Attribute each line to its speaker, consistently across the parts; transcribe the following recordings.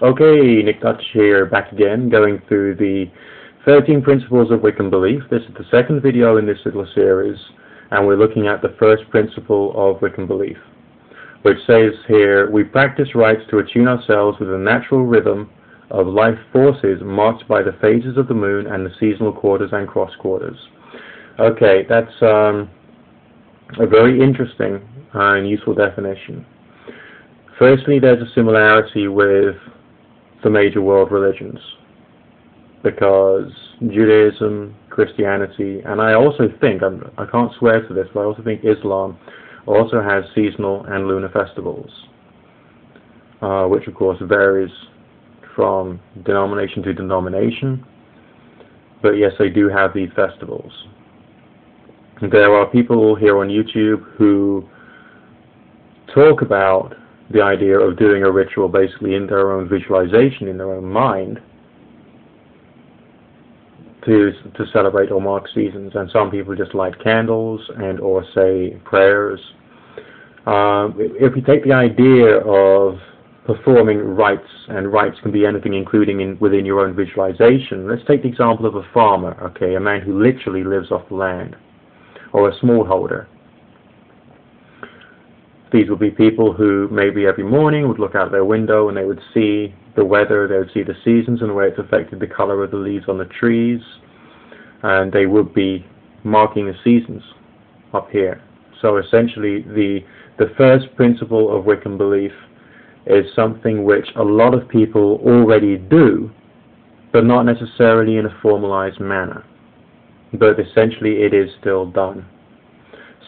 Speaker 1: Okay, Nick Dutch here, back again, going through the 13 principles of Wiccan belief. This is the second video in this little series, and we're looking at the first principle of Wiccan belief, which says here, we practice rites to attune ourselves with the natural rhythm of life forces marked by the phases of the moon and the seasonal quarters and cross quarters. Okay, that's a very interesting and useful definition. Firstly, there's a similarity with the major world religions, because Judaism, Christianity, and I also think, I can't swear to this, but I also think Islam also has seasonal and lunar festivals, which of course varies from denomination to denomination, but yes, they do have these festivals. There are people here on YouTube who talk about the idea of doing a ritual basically in their own visualization, in their own mind, to celebrate or mark seasons. And some people just light candles and or say prayers. If we take the idea of performing rites, and rites can be anything including within your own visualization, let's take the example of a farmer, okay, a man who literally lives off the land, or a smallholder. These would be people who maybe every morning would look out their window and they would see the weather, they would see the seasons and the way it's affected the color of the leaves on the trees, and they would be marking the seasons up here. So essentially the first principle of Wiccan belief is something which a lot of people already do, but not necessarily in a formalized manner. But essentially it is still done.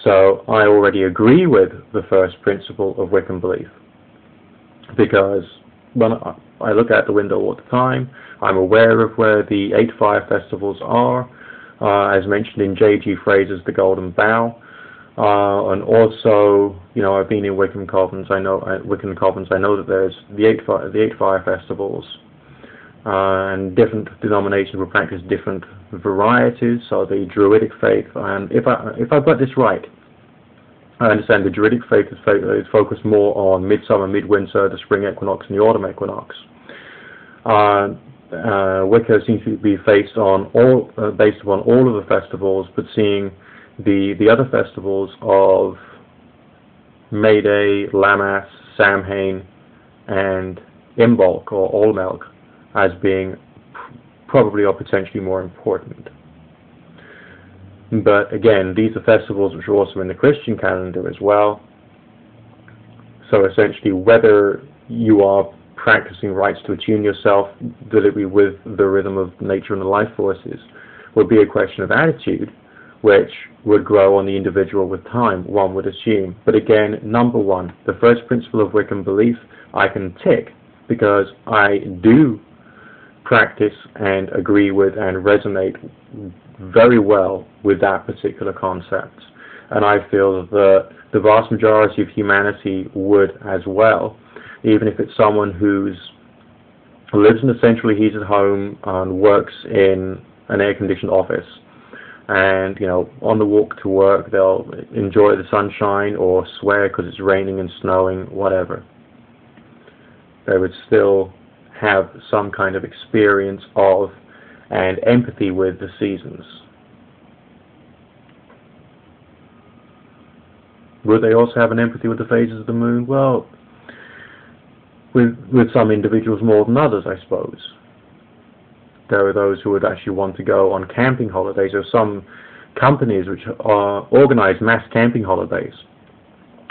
Speaker 1: So I already agree with the first principle of Wiccan belief, because when I look out the window all the time, I'm aware of where the 8 fire festivals are, as mentioned in J.G. Fraser's The Golden Bough, and also, you know, I've been in Wiccan covens. I know that there's the 8 fire festivals, and different denominations will practice different varieties. So the Druidic faith, and if I've got this right, I understand the Druidic faith is focused more on midsummer, midwinter, the spring equinox, and the autumn equinox. Wicca seems to be based upon all of the festivals, but seeing the other festivals of May Day, Lammas, Samhain, and Imbolc or Olmec as being probably or potentially more important. But again, these are festivals which are also in the Christian calendar as well. So essentially, whether you are practicing rites to attune yourself deliberately with the rhythm of nature and the life forces would be a question of attitude, which would grow on the individual with time, one would assume. But again, number one, the first principle of Wiccan belief, I can tick, because I do practice and agree with and resonate very well with that particular concept. And I feel that the vast majority of humanity would as well, even if it's someone who lives in a centrally heated home and works in an air-conditioned office. And, you know, on the walk to work, they'll enjoy the sunshine or swear because it's raining and snowing, whatever. They would still have some kind of experience of and empathy with the seasons. Would they also have an empathy with the phases of the moon? Well, with some individuals more than others, I suppose. There are those who would actually want to go on camping holidays. There are some companies which organize mass camping holidays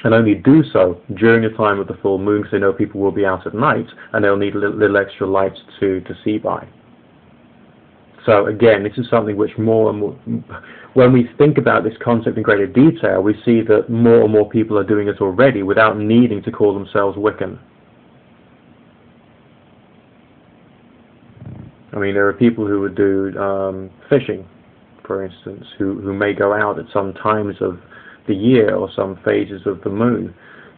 Speaker 1: and only do so during the time of the full moon, because they know people will be out at night and they'll need a little extra lights to see by. So again, this is something which more and more, when we think about this concept in greater detail, we see that more and more people are doing it already without needing to call themselves Wiccan. I mean, there are people who would do fishing, for instance, who may go out at some times of the year or some phases of the moon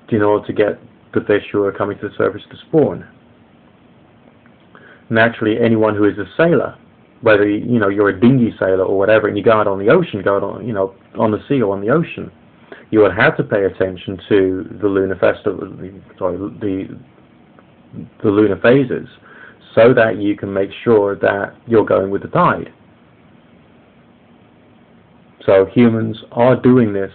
Speaker 1: in order to get the fish who are coming to the surface to spawn. Naturally, anyone who is a sailor, whether you're a dinghy sailor or whatever, and you go out on the ocean, on the sea or on the ocean, you would have to pay attention to the lunar festival, the lunar phases, so that you can make sure that you're going with the tide. So humans are doing this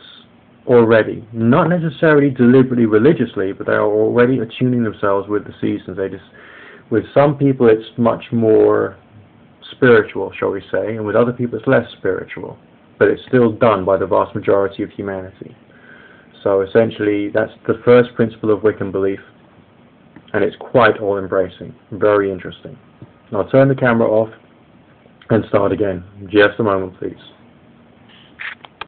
Speaker 1: already, not necessarily deliberately religiously, but they are already attuning themselves with the seasons. With some people it's much more spiritual, shall we say, and with other people it's less spiritual, but it's still done by the vast majority of humanity. So essentially that's the first principle of Wiccan belief, and it's quite all-embracing, very interesting. I'll turn the camera off and start again. Just a moment, please.